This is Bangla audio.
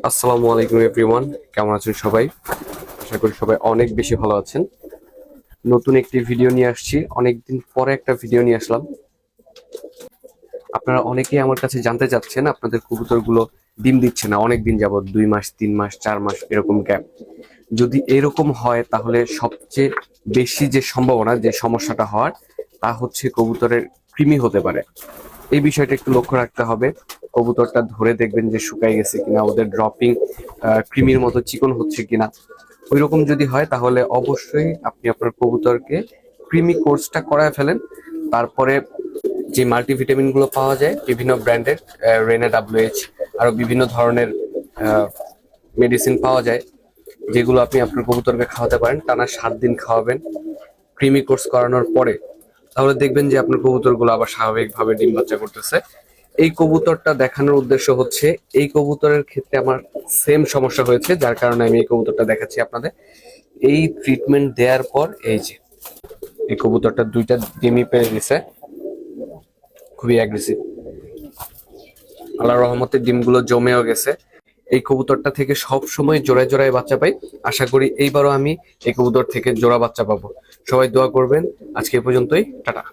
আসসালামু আলাইকুম এভরিওয়ান, কেমন আছেন সবাই? আশা করি সবাই অনেক বেশি ভালো আছেন। নতুন একটি ভিডিও নিয়ে আসছি, অনেকদিন পরে একটা ভিডিও নিয়ে আসলাম। আপনারা অনেকেই আমার কাছে জানতে চাচ্ছেন আপনাদের কবুতরগুলো ডিম দিচ্ছে না অনেক দিন যাবত, 2 মাস 3 মাস 4 মাস এরকম গ্যাপ। যদি এরকম হয় তাহলে সবচেয়ে বেশি যে সম্ভাবনা যে সমস্যাটা হওয়ার তা হচ্ছে কবুতরের কৃমি হতে পারে। এই বিষয়টা একটু লক্ষ্য রাখতে হবে। কবুতরটা ধরে দেখবেন যে শুকায় গেছে কিনা, ওদের ড্রপিং কৃমির মতো চিকন হচ্ছে কিনা। ওইরকম যদি হয় তাহলে অবশ্যই আপনি আপনার কবুতরকে কৃমি কোর্সটা করায় ফেলেন। তারপরে যে মাল্টিভিটামিন গুলো পাওয়া যায় বিভিন্ন ব্র্যান্ডের, রেনা ডাব্লিউএইচ, আরো বিভিন্ন ধরনের মেডিসিন পাওয়া যায়, যেগুলো আপনি আপনার কবুতরকে খাওয়াতে পারেন। টানা 7 দিন খাওয়াবেন ক্রিমি কোর্স করানোর পরে। তাহলে দেখবেন যে আপনার কবুতরগুলো আবার স্বাভাবিকভাবে ডিম বাচ্চা করতেছে। এই কবুতরটা দেখানোর উদ্দেশ্য হচ্ছে, এই কবুতরের ক্ষেত্রে আমার সেম সমস্যা হয়েছে, যার কারণে আমি এই কবুতরটা দেখাচ্ছি আপনাদের। এই ট্রিটমেন্ট দেওয়ার পর এই যে এই কবুতরটা 2টা ডিমই পেরে গেছে, খুবই অ্যাগ্রেসিভ। আল্লাহর রহমতে ডিমগুলো জমেও গেছে। এই কবুতরটা থেকে সব সময় জোড়ায় জোড়ায় বাচ্চা পাই। আশা করি এইবারও আমি এই কবুতর থেকে জোড়া বাচ্চা পাবো। সবাই দোয়া করবেন। আজকে এ পর্যন্তই, টাটা।